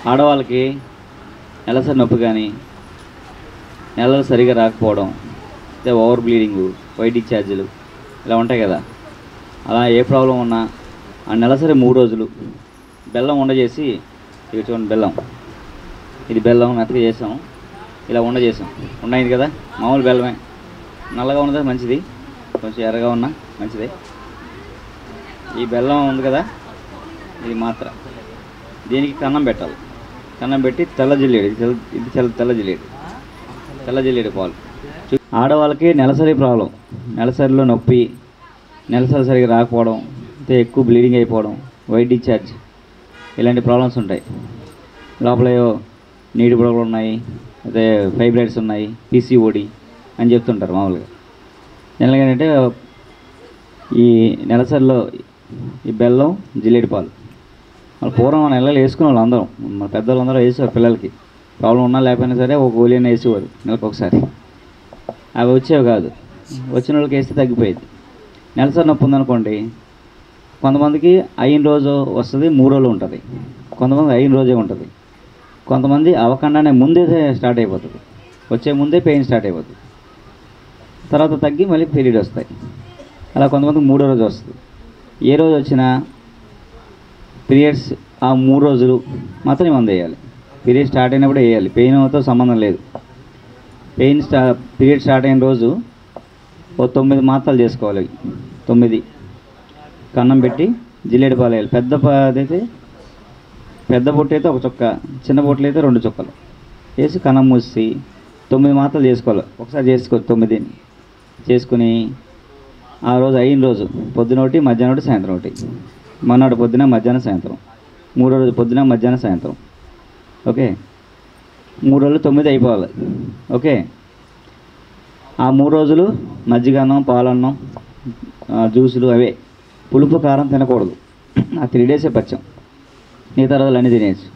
ఆడవాళ్ళకి నెలసరి నొప్పి కానీ నెలలు సరిగా రాకపోవడం, అంటే ఓవర్ బ్లీడింగు, వైట్ డిశ్చార్జీలు ఇలా ఉంటాయి కదా. అలా ఏ ప్రాబ్లం ఉన్నా ఆ నెలసరి 3 రోజులు బెల్లం ఉండ చేసి, ఇక చూడండి బెల్లం, ఇది బెల్లం మెత్తగా చేసాం, ఇలా ఉండ చేసాం. ఉండయింది కదా, మామూలు బెల్లమే, నల్లగా ఉన్నది మంచిది, కొంచెం ఎర్రగా ఉన్నా మంచిదే. ఈ బెల్లం ఉంది కదా, ఇది మాత్ర, దీనికి కన్నం పెట్టాలి. కన్నం పెట్టి తెల్ల జిల్లేడు, ఇది తెల్ల జిల్లేడు పాలు. ఆడవాళ్ళకి నెలసరి ప్రాబ్లం, నెలసరిలో నొప్పి, నెలసరి సరిగా రాకపోవడం, అంటే ఎక్కువ బ్లీడింగ్ అయిపోవడం, వైట్ డిశ్చార్జ్, ఇలాంటి ప్రాబ్లమ్స్ ఉంటాయి. లోపల నీటి బుడగలు ఉన్నాయి, అదే ఫైబ్రాయిడ్స్ ఉన్నాయి, పీసీఓడి అని చెప్తుంటారు మామూలుగా. జనరల్గా ఏంటంటే ఈ నెలసరిలో ఈ బెల్లం, జిల్లేడు పాలు, మన పూర్వం మన నెలలు వేసుకునే వాళ్ళు అందరం, మన పెద్దవాళ్ళందరూ వేసేవారు. పిల్లలకి ప్రాబ్లం ఉన్నా లేకపోయినా సరే ఒక గోళీని వేసేవారు నెలకు ఒకసారి. అవి వచ్చేవి కాదు, వచ్చిన వాళ్ళకి వేస్తే తగ్గిపోయేది. నెలసరి నొప్పి ఉందనుకోండి, కొంతమందికి అయిన రోజు వస్తుంది, 3 రోజులు ఉంటుంది, కొంతమంది అయిన రోజే ఉంటుంది, కొంతమంది అవ్వకుండానే ముందే స్టార్ట్ అయిపోతుంది, వచ్చే ముందే పెయిన్ స్టార్ట్ అయిపోతుంది, తర్వాత తగ్గి మళ్ళీ పీరియడ్ వస్తాయి. అలా కొంతమందికి 3వ రోజు వస్తుంది. ఏ రోజు వచ్చినా పీరియడ్స్ ఆ 3 రోజులు మాత్రం మందు వేయాలి. పీరియడ్ స్టార్ట్ అయినప్పుడు వేయాలి, పెయిన్తో సంబంధం లేదు. పీరియడ్ స్టార్ట్ అయిన రోజు ఓ 9 మాత్రలు చేసుకోవాలి. 9 కన్నం పెట్టి జిల్లేడు పాలు వేయాలి. పెద్ద పొట్టు అయితే 1 చుక్క, చిన్న పొట్లు అయితే 2 చుక్కలు వేసి కన్నం మూసి 9 మాత్రలు చేసుకోవాలి. ఒకసారి 9 చేసుకుని ఆ రోజు అయిన రోజు పొద్దున ఒకటి, మధ్యాహ్నం ఒకటి, సాయంత్రం ఒకటి, మొన్నటి పొద్దున, మధ్యాహ్నం, సాయంత్రం, 3వ రోజు పొద్దున, మధ్యాహ్నం, సాయంత్రం. ఓకే, 3 రోజులు 9 అయిపోవాలి. ఓకే, ఆ 3 రోజులు మజ్జిగన్నం, పాలన్నం, జ్యూసులు అవే, పులుపు కారం తినకూడదు. ఆ 3 డేసే పచ్చం, మిగతా రోజులు అన్నీ తినేయచ్చు,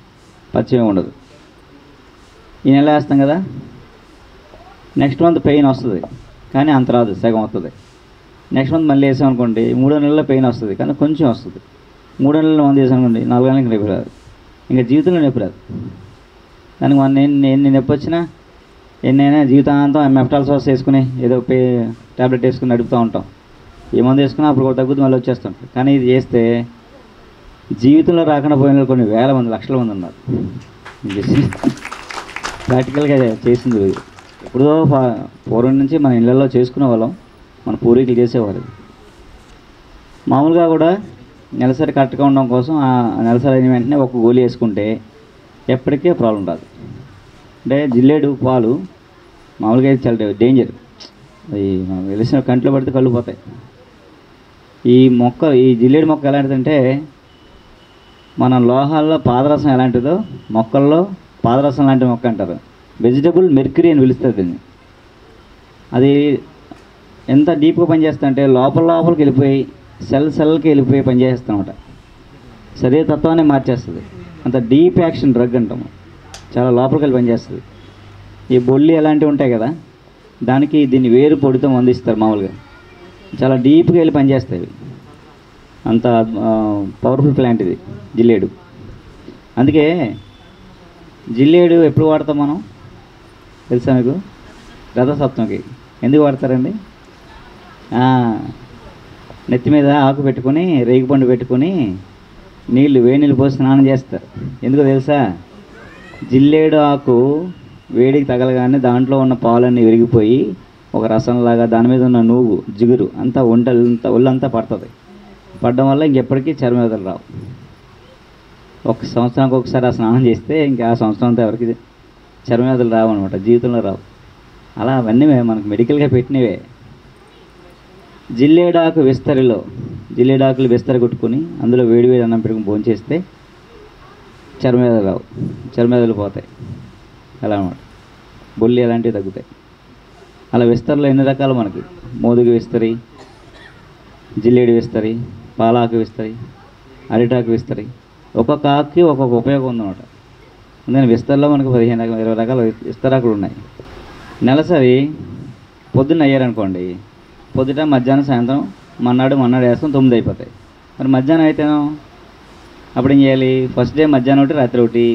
పచ్చమే ఉండదు. ఈ నెల వేస్తాం కదా, నెక్స్ట్ మంత్ పెయిన్ వస్తుంది కానీ అంత రాదు, సగం వస్తుంది. నెక్స్ట్ మంత్ మళ్ళీ వేసామనుకోండి, 3వ నెలలో పెయిన్ వస్తుంది కానీ కొంచెం వస్తుంది. 3వ నెలలో మంది వేసామనుకోండి, 4వ నెలకి నొప్పి రాదు, ఇంకా జీవితంలో నొప్పి రాదు. దానికి నేను నొప్పి వచ్చినా ఎన్నైనా జీవితాంతం మెఫ్టాల్ సాస్ వేసుకుని ఏదో ట్యాబ్లెట్ వేసుకుని నడుపుతూ ఉంటాం. ఏ మందు వేసుకున్నా అప్పుడు కూడా తగ్గుతుంది, మళ్ళీ వచ్చేస్తుంటాం. కానీ ఇది చేస్తే జీవితంలో రాకుండా పోయిన కొన్ని వేల మంది, లక్షల మంది ఉన్నారు. ప్రాక్టికల్గా చేసింది. ఎప్పుడో పూర్వం నుంచి మన ఇళ్ళల్లో చేసుకునే వాళ్ళం, మన పూర్వీకులు చేసేవారు. మామూలుగా కూడా నెలసరి కరెక్ట్గా ఉండడం కోసం ఆ నెలసరి అయిన వెంటనే ఒక గోళీ వేసుకుంటే ఎప్పటికీ ప్రాబ్లం రాదు. అంటే జిల్లేడు పాలు మామూలుగా అయితే చాలా డేంజర్, అది మనం వెలిసిన కంట్లో పడితే కళ్ళు పోతాయి. ఈ జిల్లేడు మొక్క ఎలాంటిదంటే, మన లోహాల్లో పాదరసం ఎలాంటిదో మొక్కల్లో పాదరసం లాంటి మొక్క అంటారు. వెజిటబుల్ మెర్క్యూరీ అని పిలుస్తుంది దీన్ని. అది ఎంత డీప్గా పనిచేస్తా అంటే లోపలికి వెళ్ళిపోయి సెల్కి వెళ్ళిపోయి పనిచేస్తాం అనమాట. శరీర తత్వాన్ని మార్చేస్తుంది. అంత డీప్ యాక్షన్ డ్రగ్ అంటాము, చాలా లోపలికి వెళ్ళి పనిచేస్తుంది. ఈ బొల్లి అలాంటివి ఉంటాయి కదా, దానికి దీన్ని వేరు పొడితో అందిస్తారు. మామూలుగా చాలా డీప్గా వెళ్ళి పనిచేస్తాయి. అంత పవర్ఫుల్ ప్లాంట్ ఇది జిల్లేడు. అందుకే జిల్లేడు ఎప్పుడు వాడతాం మనం? తెలుసా మీకు? రథసప్తమికి ఎందుకు వాడతారండి? నెత్తి మీద ఆకు పెట్టుకొని రేగిపండు పెట్టుకొని వేడి నీళ్ళు పోసి స్నానం చేస్తారు. ఎందుకో తెలుసా? జిల్లేడు ఆకు వేడికి తగలగానే దాంట్లో ఉన్న పాలన్నీ విరిగిపోయి ఒక రసంలాగా దాని మీద ఉన్న నువ్వు జిగురు అంతా ఒళ్ళంతా పడుతుంది. పడడం వల్ల ఇంకెప్పటికీ చర్మవ్యాధులు రావు. ఒక సంవత్సరానికి ఒకసారి ఆ స్నానం చేస్తే ఇంకా ఆ సంవత్సరం అంతా ఎవరికి చర్మవ్యాధులు రావు అనమాట, జీవితంలో రావు. అలా అవన్నీ మనకు మెడికల్గా పెట్టినవే. జిల్లేడాకు జిల్లేడాకులు విస్తరి కొట్టుకుని అందులో వేడి అన్నం పెట్టుకుని భోంచేస్తే చర్మవ్యాధులు రావు, చర్మవ్యాధులు పోతాయి. అలా అనమాట. బొల్లి అలాంటివి తగ్గుతాయి. అలా విస్తరిలో ఎన్ని రకాలు మనకి: మోదుగు విస్తరి, జిల్లేడు విస్తరి, పాలాకు విస్తరి, అరిటాకు విస్తరి. ఒక్కొక్క ఆకుకి ఒక్కొక్క ఉపయోగం ఉందన్నమాట. అందుకని విస్తరిలో మనకు 15-20 రకాల విస్తరాకులు ఉన్నాయి. నెలసరి పొద్దున్న అయ్యారనుకోండి, పొద్దుట మధ్యాహ్నం సాయంత్రం మన్నాడు వేస్తాం, 9 అయిపోతాయి. మరి మధ్యాహ్నం అయితేనో అప్పుడు ఏం చేయాలి? ఫస్ట్ డే మధ్యాహ్నం ఒకటి, రాత్రి ఒకటి,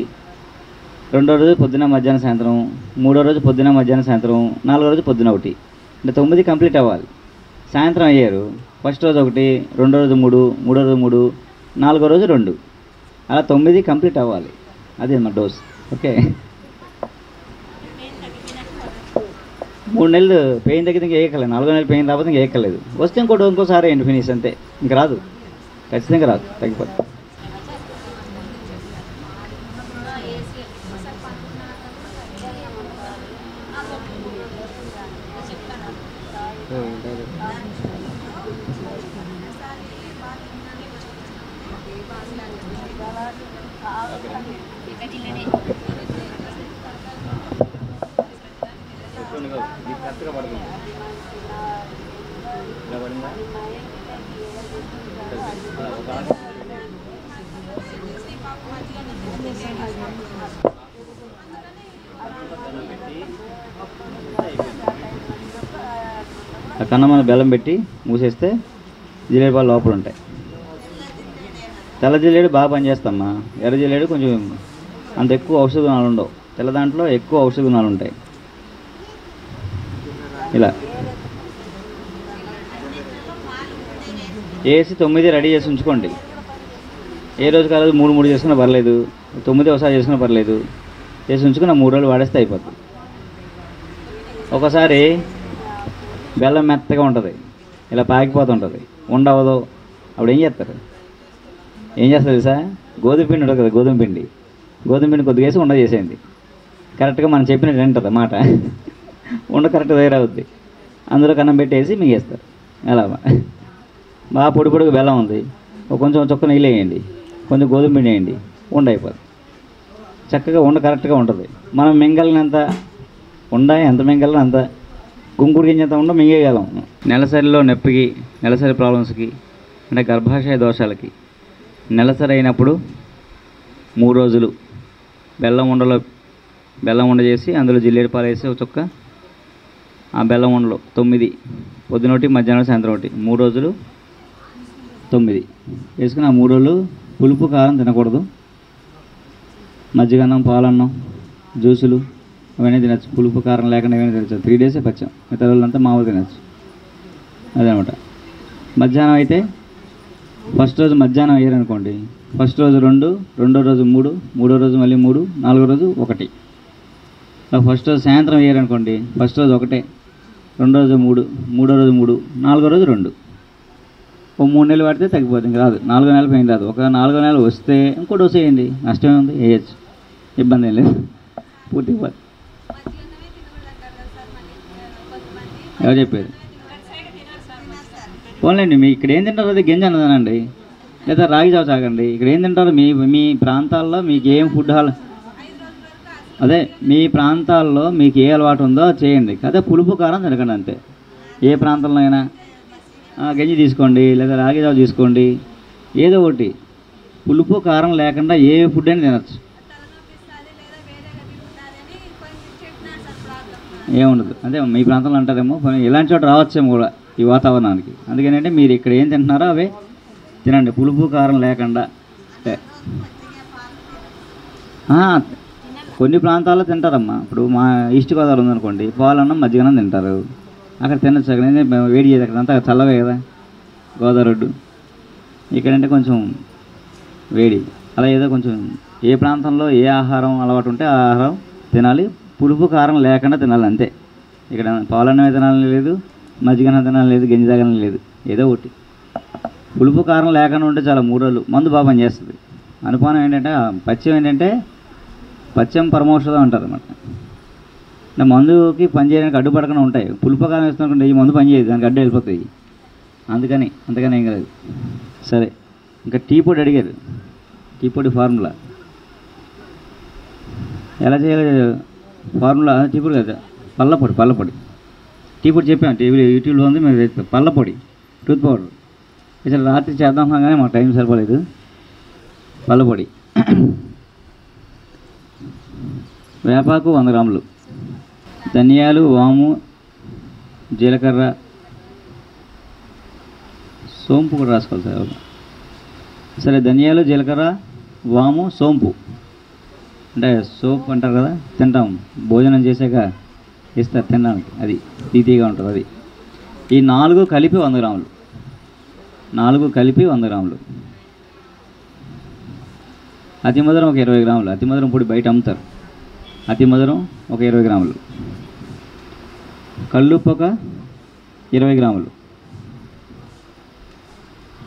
రెండో రోజు పొద్దున మధ్యాహ్నం సాయంత్రం, మూడో రోజు పొద్దున మధ్యాహ్నం సాయంత్రం, నాలుగో రోజు పొద్దున ఒకటి. అంటే 9 కంప్లీట్ అవ్వాలి. సాయంత్రం అయ్యారు, ఫస్ట్ రోజు ఒకటి, రెండో రోజు 3, మూడో రోజు 3, నాలుగో రోజు 2, అలా 9 కంప్లీట్ అవ్వాలి. అదే మా డోస్. ఓకే. 3 నెలలు పెయిన్ తగ్గితే ఇంకా వేయక్కర్లేదు, 4వ నెలలు పెయిన్ రాకపోతే ఇంకా వేయక్కర్లేదు. వస్తే ఇంకోసారి ఏంటి ఫినిష్ అంతే, ఇంక రాదు, ఖచ్చితంగా రాదు, తగ్గిపోతుంది. ఆ కన్నా మన బెల్లం పెట్టి మూసేస్తే జిలేబీ పాలు లోపల ఉంటాయి. తెల్ల జిలేడు బాగా పనిచేస్తామ్మా. ఎర్ర జిలేడు కొంచెం అంత ఎక్కువ ఔషధ గుణాలు ఉండవు. తెల్ల దాంట్లో ఎక్కువ ఔషధ గుణాలు ఉంటాయి. ఇలా వేసి 9 రెడీ చేసి ఉంచుకోండి. ఏ రోజు కాలేదు 3 చేసుకున్నా పర్లేదు, 9 ఒకసారి చేసుకున్నా పర్లేదు. చేసి ఉంచుకున్న 3 రోజులు వాడేస్తే అయిపోతుంది. ఒకసారి బెల్లం మెత్తగా ఉంటుంది, ఇలా పాకిపోతుంటుంది, ఉండవదు. అప్పుడు ఏం చేస్తారు తెలుసా? గోధుమ పిండి ఉంటుంది కదా, గోధుమ పిండి కొద్దిగా వేసి ఉండ చేసేయండి. కరెక్ట్గా మనం చెప్పినట్టు వింటుంది మాట, ఉండ కరెక్ట్గా తయారవుద్ది. అందులో కన్నం పెట్టేసి మింగేస్తారు. అలా బాగా పొడిగా బెల్లం ఉంది, కొంచెం చొక్క నీళ్ళు వేయండి, కొంచెం గోధుమ పిండి వేయండి, ఉండ అయిపోతుంది. చక్కగా ఉండ కరెక్ట్గా ఉంటుంది. మనం మింగలినంత ఉండ, ఎంత మింగలిన అంత గుంకుడు గింజంత ఉండ మింగేయగలం. నెలసరిలో నొప్పికి, నెలసరి ప్రాబ్లమ్స్కి, అంటే గర్భాశయ దోషాలకి నెలసరి అయినప్పుడు 3 రోజులు బెల్లం ఉండ చేసి అందులో జిల్లేడు పాలు వేసి ఒక చుక్క, ఆ బెల్లం ఉండలో 9, పొద్దున ఒకటి, మధ్యాహ్నం సాయంత్రం ఒకటి, 3 రోజులు 9 వేసుకుని ఆ 3 రోజులు పులుపు కారం తినకూడదు. మజ్జిగన్నం, పాలన్నం, జ్యూసులు అవన్నీ తినచ్చు. పులుపు కారం లేకుండా ఏమైనా తినచ్చు. 3 డేసే పచ్చాం, మిగతా రోజులంతా మామూలు తినచ్చు. అదనమాట. మధ్యాహ్నం అయితే ఫస్ట్ రోజు మధ్యాహ్నం అయ్యారనుకోండి, ఫస్ట్ రోజు 2, రెండో రోజు 3, మూడో రోజు మళ్ళీ 3, నాలుగో రోజు 1. ఫస్ట్ రోజు సాయంత్రం అయ్యారనుకోండి, ఫస్ట్ రోజు 1, రెండో రోజు 3, మూడో రోజు 3, నాలుగో రోజు 2. ఓ 3 నెలలు పడితే తగ్గిపోతుంది, ఇంకా రాదు. 4వ నెల పెయిన్ రాదు. ఒక 4వ నెల వస్తే ఇంకో డోస్ వేయండి, నష్టమే ఉంది, వేయచ్చు, ఇబ్బంది ఏం లేదు, పూర్తిగా. ఎవరు చెప్పారు? పోన్లేండి, మీ ఇక్కడ ఏం తింటారో అది గింజ అన్నదానండి, లేదా రాగి జావ తాగండి. ఇక్కడ ఏం తింటారో మీ ప్రాంతాల్లో మీకు ఏం ఫుడ్ అదే మీ ప్రాంతాల్లో మీకు ఏ అలవాటు ఉందో చేయండి. అదే పులుపు కారం తినకండి అంతే. ఏ ప్రాంతంలో అయినా గంజి తీసుకోండి, లేదా రాగి జావ తీసుకోండి, ఏదో ఒకటి. పులుపు కారం లేకుండా ఏ ఫుడ్ అయినా తినచ్చు, ఏముండదు. అదే మీ ప్రాంతంలో అంటారేమో, ఇలాంటి చోట రావచ్చేమో కూడా ఈ వాతావరణానికి. అందుకనంటే మీరు ఇక్కడ ఏం తింటున్నారో అవే తినండి, పులుపు కారం లేకుండా. కొన్ని ప్రాంతాల్లో తింటారమ్మా. ఇప్పుడు మా ఈస్ట్ గోదావరి ఉందనుకోండి, పాలన్నం మజ్జిగన్నం తింటారు. అక్కడ తినచ్చు. అక్కడ వేడి చేయదు, అక్కడ అంతా చల్లవే కదా గోదావరి రోడ్డు. ఇక్కడంటే కొంచెం వేడి. అలా ఏదో కొంచెం ఏ ప్రాంతంలో ఏ ఆహారం అలవాటు ఉంటే ఆ ఆహారం తినాలి. పులుపు కారం లేకుండా తినాలి అంతే. ఇక్కడ పాలన్నమే తినాలని లేదు, మజ్జిగన్నం తినాలని లేదు, గంజి తాగాలని లేదు. ఏదో ఒకటి పులుపు కారం లేకుండా ఉంటే చాలా 3 రోజులు మందు బాగా పనిచేస్తుంది. అనుమానం ఏంటంటే పథ్యం ఏంటంటే పథ్యం పరమౌషధం అంటారు అన్నమాట. మందుకి పనిచేయడానికి అడ్డుపడకుండా ఉంటాయి. పులుపు కారం వేస్తున్నప్పుడు ఈ మందు పనిచేయదు, దానికి అడ్డు వెళ్ళిపోతాయి. అంతకని ఏం కాదు. సరే, ఇంకా టీ పొడి అడిగారు. టీ పొడి ఫార్ములా ఎలా చేయాలి? ఫార్ములా టీ పొడి కదా, పళ్ళపొడి టీ పొడి చెప్పాను. యూట్యూబ్లో ఉంది, మీరు పళ్ళపొడి టూత్ పౌడర్. అసలు రాత్రి చేద్దాం కానీ మాకు టైం సరిపోలేదు. పళ్ళపొడి, వేపాకు 100 గ్రాములు, ధనియాలు, వాము, జీలకర్ర, సోంపు కూడా రాసుకోవాలి సార్. సరే, ధనియాలు, జీలకర్ర, వాము, సోంపు. అంటే సోప్ అంటారు కదా, తింటాం భోజనం చేశాక ఇస్తారు తినడానికి, అది తీతీగా ఉంటుంది. అది ఈ 4 కలిపి 100 గ్రాములు. 4 కలిపి 100 గ్రాములు. అతి మధురం ఒక 20 గ్రాములు. అతి మధురం పొడి బయట అమ్ముతారు. అతి మధురం ఒక 20 గ్రాములు. కల్లుప్పు ఒక 20 గ్రాములు.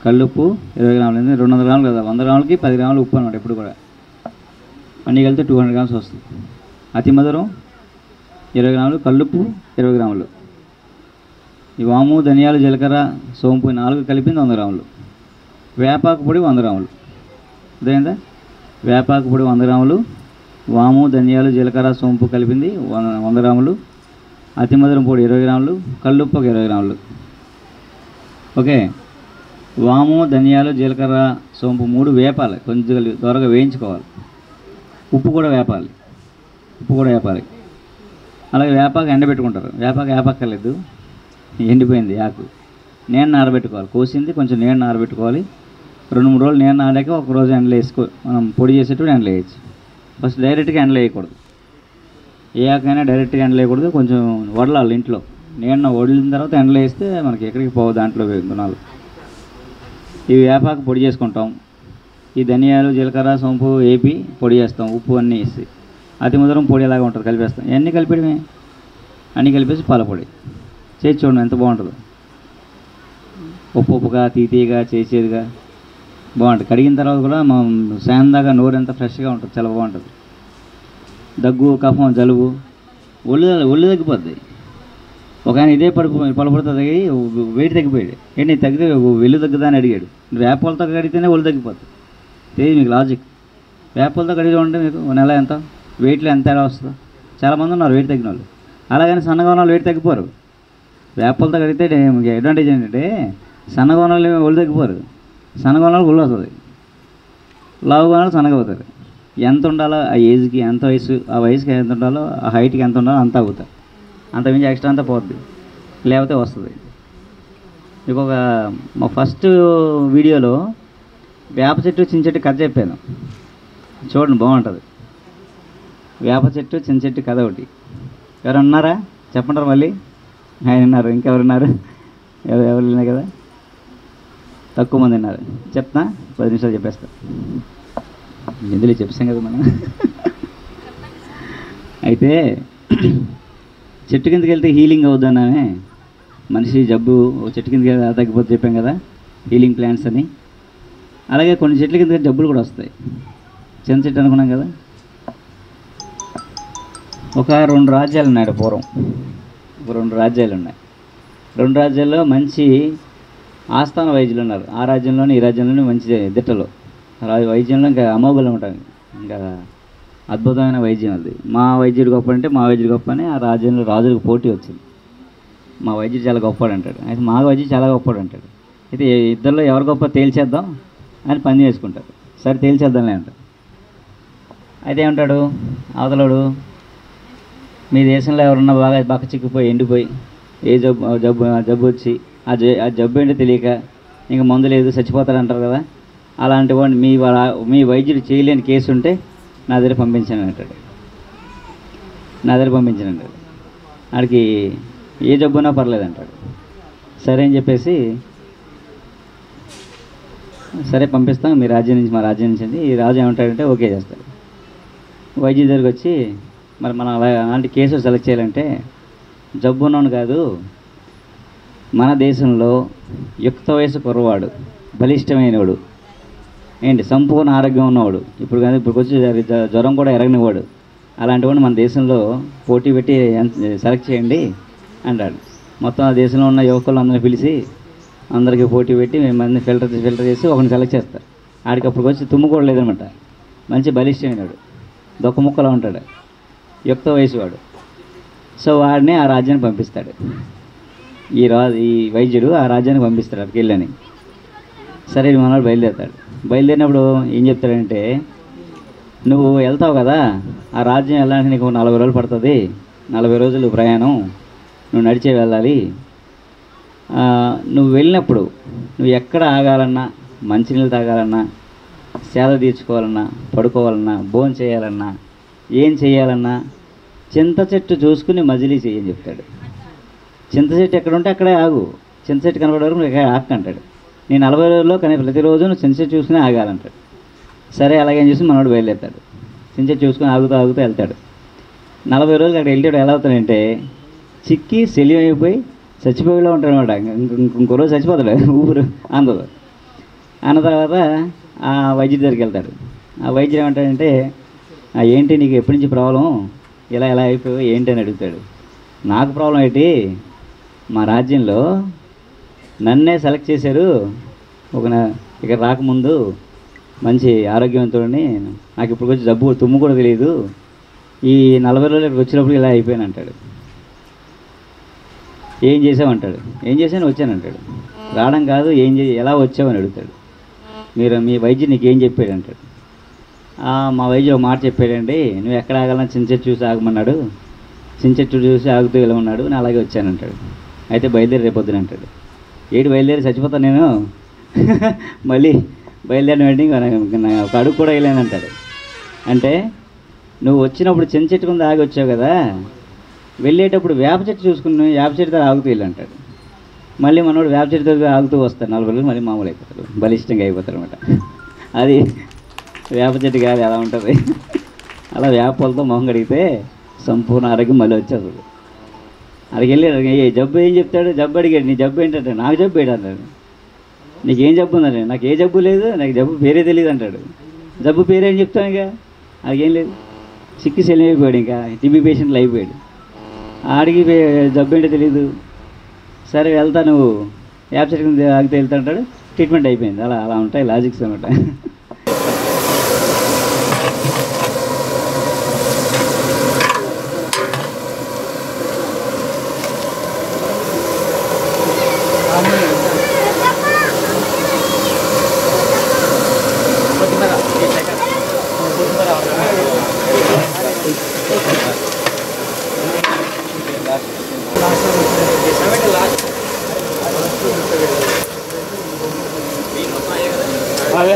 కల్లుప్పు 20 గ్రాములు. 200 గ్రాములు కదా, 100 గ్రాములకి 10 గ్రాములు ఉప్పు అనమాట. ఎప్పుడు కూడా అన్నీ కలిపితే 200 గ్రామ్స్ వస్తుంది. అతి మధురం 20 గ్రాములు, కల్లుప్పు 20 గ్రాములు. ఈ వాము, ధనియాలు, జీలకర్ర, సోంపు 4 కలిపింది 100 గ్రాములు. వేపాకు పొడి 100 గ్రాములు. అదేందా? వేపాకు పొడి 100 గ్రాములు, వాము, ధనియాలు, జీలకర్ర, సోంపు కలిపింది 100 గ్రాములు. అతి మధురం పొడి 20 గ్రాములు, కల్లుప్పు ఒక 20 గ్రాములు. ఓకే, వాము, ధనియాలు, జీలకర్ర, సోంపు 3 వేపాలి, కొంచెం త్వరగా వేయించుకోవాలి. ఉప్పు కూడా వేపాలి. అలాగే వేపాకు ఎండబెట్టుకుంటారు. వేపాకలేదు, ఎండిపోయింది ఆకు. నేను నానబెట్టుకోవాలి. కోసింది కొంచెం నేను నానబెట్టుకోవాలి. 2-3 రోజులు నేను నాడాక ఒక రోజు ఎండలో వేసుకో. మనం పొడి చేసేటప్పుడు ఎండలో వేయచ్చు. ఫస్ట్ డైరెక్ట్గా ఎండలో వేయకూడదు. ఏ ఆకైనా డైరెక్ట్గా ఎండలో వేయకూడదు. కొంచెం వడలాలి ఇంట్లో. నేను వడిలిన తర్వాత ఎండలో వేస్తే మనకి ఎక్కడికి పోవు దాంట్లో గుణాలు. ఈ వేపాకు పొడి చేసుకుంటాం. ఈ ధనియాలు, జీలకర్ర, సోంపు వేపి పొడి చేస్తాం, ఉప్పు అన్నీ వేసి. అతి మధురం పొడి ఎలాగా ఉంటుంది, కలిపేస్తాం. ఇవన్నీ కలిపేయడమే. అన్నీ కలిపేసి పాలపొడి చేసి చూడండి ఎంత బాగుంటుందో. ఉప్పుగా, తీతీగా, చేసేదిగా బాగుంటుంది. కడిగిన తర్వాత కూడా మనం శాందాగా నోరు ఎంత ఫ్రెష్గా ఉంటుంది, చాలా బాగుంటుంది. దగ్గు, కఫం, జలుబు, ఒళ్ళు తగ్గిపోద్ది. ఒక ఆయన ఇదే పలుపుడితో తగ్గి వెయిట్ తగ్గిపోయాడు. ఏంటి తగ్గితే వెళ్ళు తగ్గుదా అని అడిగాడు. వేపలతో కడిగితేనే ఒళ్ళు తగ్గిపోతుంది. తెలియదు మీకు లాజిక్. వేపలతో కడిగి ఉంటే మీకు నెల ఎంత వెయిట్లో ఎంత తేడా వస్తుందో. చాలామంది ఉన్నారు వెయిట్ తగ్గిన వాళ్ళు. అలాగని సన్నగా ఉన్న వాళ్ళు వెయిట్ తగ్గిపోరు. వేపలతో కడిగితే అడ్వాంటేజ్ ఏంటంటే సన్నగా ఉన్న వాళ్ళు ఒళ్ళు తగ్గిపోరు. సన్నగా ఉన్న వాళ్ళు ఒళ్ళు వస్తుంది, లావుగా ఉన్న వాళ్ళు సన్నగా అవుతారు. ఎంత ఉండాలో ఆ ఏజ్కి, ఎంత వయసు, ఆ వయసుకి ఎంత ఉండాలో, ఆ హైట్కి ఎంత ఉండాలో అంత అవుతారు. అంతమించి ఎక్స్ట్రా అంతా పోద్ది, లేకపోతే వస్తుంది. ఇంకొక మా ఫస్ట్ వీడియోలో వేప చెట్టు, చిన్న చెట్టు కథ చెప్పాను, చూడండి బాగుంటుంది. వేప చెట్టు, చిన్న చెట్టు కథ ఒకటి. ఎవరు ఉన్నారా చెప్పంటారు మళ్ళీ? ఆయన ఉన్నారు, ఇంకెవరున్నారు? ఎవరు విన్నారు కదా, తక్కువ మంది ఉన్నారు. చెప్తా, 10 నిమిషాలు చెప్పేస్తా. ఎందులో చెప్పాం కదా మనం. అయితే చెట్టు కిందకి వెళ్తే హీలింగ్ అవుద్దన్నానే. మనిషి జబ్బు చెట్టు కిందకి వెళ్తే తగ్గిపోతే చెప్పాం కదా, హీలింగ్ ప్లాంట్స్ అని. అలాగే కొన్ని చెట్ల కింద జబ్బులు కూడా వస్తాయి. చిన్న చెట్టు అనుకున్నాం కదా. ఒక 2 రాజ్యాలు ఉన్నాయి పూర్వం. ఒక 2 రాజ్యాలు ఉన్నాయి. 2 రాజ్యాల్లో మంచి ఆస్థాన వైద్యులు ఉన్నారు. ఆ రాజ్యంలోని ఈ రాజ్యంలోని మంచి దిట్టలు. వైద్యంలో ఇంకా అమోఘులు ఉంటాయి. ఇంకా అద్భుతమైన వైద్యం అది. మా వైద్యుడు గొప్ప అంటే మా వైద్యుడు గొప్ప అని ఆ రాజ్యంలో రాజులకు పోటీ వచ్చింది. మా వైద్యుడు చాలా గొప్పడు అంటాడు, అయితే మా వైద్యుడు చాలా గొప్పడు అంటాడు. అయితే ఇద్దరిలో ఎవరు గొప్ప తేల్చేద్దాం అని పని చేసుకుంటారు. సరే తేల్చేద్దాంలే అంటారు. అయితే ఏమంటాడు అవతలడు, మీ దేశంలో ఎవరన్నా బాగా బక్క చిక్కిపోయి ఎండిపోయి ఏ జబ్బు వచ్చి ఆ జబ్బు ఏంటో తెలియక ఇంకా మందు లేదు చచ్చిపోతారంటారు కదా, అలాంటి వాడిని మీ వైద్యుడు చేయలేని కేసు ఉంటే నా దగ్గర పంపించాను అంటాడు. నా దగ్గర పంపించానండి. ఆడికి ఏ జబ్బున్నా పర్లేదు అంటాడు. సరే అని చెప్పేసి సరే పంపిస్తాం మీ రాజ్యం నుంచి, మా రాజ్యం నుంచి. ఈ రాజు ఏమంటాడంటే ఓకే చేస్తాడు. వైద్యుడి దగ్గరికి వచ్చి మరి మనం అలాంటి కేసులు సెలెక్ట్ చేయాలంటే జబ్బు ఉన్నవాడు కాదు, మన దేశంలో యుక్త వయసు కుర్రవాడు, బలిష్టమైనవాడు, ఏంటి సంపూర్ణ ఆరోగ్యం ఉన్నవాడు, ఇప్పుడు వచ్చి జ్వరం కూడా ఎరగనివాడు, అలాంటి వాడు మన దేశంలో పోటీ పెట్టి సెలెక్ట్ చేయండి అంటాడు. మొత్తం ఆ దేశంలో ఉన్న యువకులందరినీ పిలిచి అందరికీ పోటీ పెట్టి మంది ఫిల్టర్ చేసి ఒకరిని సెలెక్ట్ చేస్తారు. ఆడికి అప్పుడు వచ్చి తుమ్ము కూడా లేదనమాట. మంచి బలిష్టమైనవాడు, దొక్క ముక్కలా ఉంటాడు, యుక్త వయసు వాడు. సో వాడిని ఆ రాజ్యానికి పంపిస్తాడు. ఈ వైద్యుడు ఆ రాజ్యానికి పంపిస్తాడు అక్కడికి వెళ్ళని. సరే మనవాడు బయలుదేరుతాడు. బయలుదేరినప్పుడు ఏం చెప్తాడంటే, నువ్వు వెళ్తావు కదా ఆ రాజ్యం వెళ్ళడానికి నీకు 40 రోజులు పడుతుంది, 40 రోజులు ప్రయాణం, నువ్వు నడిచే వెళ్ళాలి. నువ్వు వెళ్ళినప్పుడు నువ్వు ఎక్కడ ఆగాలన్నా, మంచినీళ్ళు తాగాలన్నా, సేద తీర్చుకోవాలన్నా, పడుకోవాలన్నా, భోజనం చేయాలన్నా, ఏం చేయాలన్నా చింత చెట్టు చూసుకుని మజిలీ చేయని చెప్తాడు. చింత చెట్టు ఎక్కడ ఉంటే అక్కడే ఆగు, చింత చెట్టు కనపడే వరకు నువ్వు ఆకంటాడు. నేను 40 రోజుల్లో కానీ ప్రతిరోజు నువ్వు చింత చెట్టు చూసుకుని ఆగాలంటాడు. సరే అలాగేం చూసి మనోడు బయలుదేరుతాడు. చింత చెట్టు చూసుకుని ఆగుతూ వెళ్తాడు. 40 రోజులు అక్కడ వెళ్ళాడు. ఎలా అవుతాడంటే చిక్కి సెలివైపోయి చచ్చిపోయేలా ఉంటాడు అనమాట. ఇంకో రోజు చచ్చిపోతాడు, ఊపిరి అందదు. అన్న తర్వాత ఆ వైద్యుడి దగ్గరికి వెళ్తాడు. ఆ వైద్యుడు ఏమంటాడంటే, ఏంటి నీకు ఎప్పటి నుంచి ప్రాబ్లం, ఇలా అయిపోయి ఏంటి అని అడుగుతాడు. నాకు ప్రాబ్లం ఏంటి, మా రాజ్యంలో నన్నే సెలెక్ట్ చేశారు, ఇక్కడ రాకముందు మంచి ఆరోగ్యవంతుడిని, నాకు ఇప్పుడు వచ్చి జబ్బు తుమ్ము కూడా తెలియదు, ఈ 40 రోజులు ఇక్కడికి వచ్చినప్పుడు ఇలా అయిపోయాను అంటాడు. ఏం చేసావంటాడు. ఏం చేశాను వచ్చానంటాడు. రావడం కాదు ఎలా వచ్చావని అడుగుతాడు. మీ వైద్యుడు నీకు ఏం చెప్పాడు అంటాడు. మా వైద్యుడు ఒక మాట చెప్పాడండి, నువ్వు ఎక్కడ ఆగాలన్నా చింత చెట్టు చూసి ఆగమన్నాడు, చింత చెట్టు చూసి ఆగుతూ వెళ్ళమన్నాడు, నేను అలాగే వచ్చానంటాడు. అయితే బయలుదేరి రేపొద్దున అంటాడు. బయలుదేరి చచ్చిపోతాను నేను, మళ్ళీ బయలుదేరిన వెంటనే ఒక అడుగు కూడా వెళ్ళానంటాడు. అంటే నువ్వు వచ్చినప్పుడు చింత చెట్టు కింద ఆగి వచ్చావు కదా, వెళ్ళేటప్పుడు వేప చెట్టు చూసుకుని వేప చెట్టు దగ్గర ఆగుతూ వెళ్ళంటాడు. మళ్ళీ మనోడు వేప చెట్టు దగ్గర ఆగుతూ వస్తాడు. 40 రోజులు మళ్ళీ మామూలు అయిపోతాడు, బలిష్టంగా అయిపోతాడు అనమాట. అది వేప చెట్టు కాదు, ఎలా ఉంటుంది. అలా వేప పూలతో మొహం కడిగితే సంపూర్ణ ఆరోగ్యం మళ్ళీ వచ్చేస్తుంది. అక్కడికి వెళ్ళి జబ్బు ఏం చెప్తాడు, జబ్బు అడిగాడు. నీ జబ్బు ఏంటంటే, నాకు జబ్బు ఏంటంటాడు. నీకేం జబ్బు ఉందండి, నాకు ఏ జబ్బు లేదు, నాకు జబ్బు పేరే తెలియదు అంటాడు. జబ్బు పేరేం చెప్తాను, ఇక అదికేం లేదు. సిక్కి సెల్ అయిపోయాడు, ఇంకా టీబీ పేషెంట్లు అయిపోయాడు. ఆడికి జబ్బు ఏంటో తెలీదు. సరే వెళ్తా, నువ్వు యాప్ చెట్టు ఆగితే వెళ్తా అంటాడు. ట్రీట్మెంట్ అయిపోయింది. అలా ఉంటాయి లాజిక్స్ అనమాట.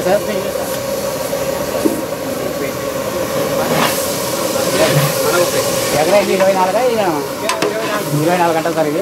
సార్ ఎక్కడైంది 24 గంటలు సార్ ఇది.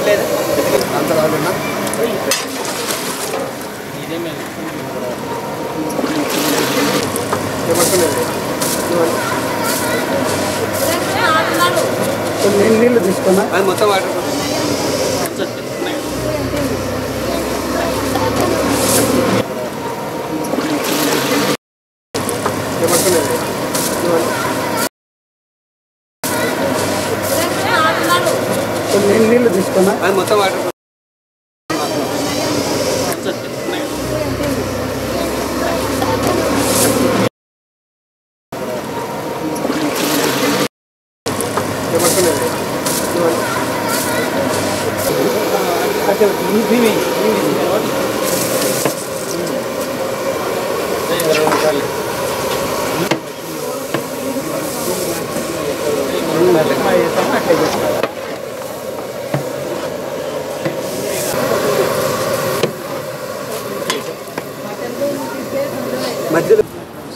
లేదా అంత రాకుండా నీళ్ళు తీసుకున్నా అది మొత్తం వాటర్ నీళ్ళు తీసుకున్నా అది మొత్తం వాటర్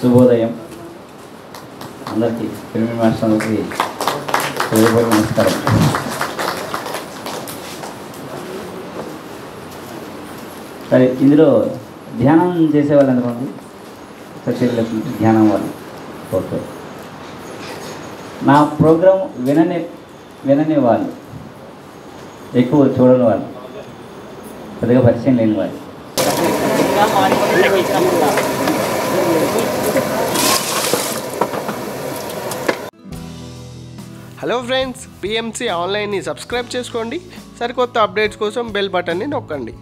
శుభోదయం అందరికీ ఫిల్మ్ మాస్టర్లకి నమస్కారం. సరే, ఇందులో ధ్యానం చేసేవాళ్ళు ఎంతమంది? ధ్యానం వాళ్ళు. ఓకే. నా ప్రోగ్రాం వినని వాళ్ళు, ఎక్కువ చూడని వాళ్ళు, పెద్దగా పరిచయం లేని వాళ్ళు. హలో ఫ్రెండ్స్, పిఎంసి ఆన్లైన్ని సబ్స్క్రైబ్ చేసుకోండి. సరికొత్త అప్డేట్స్ కోసం బెల్ బటన్ని నొక్కండి.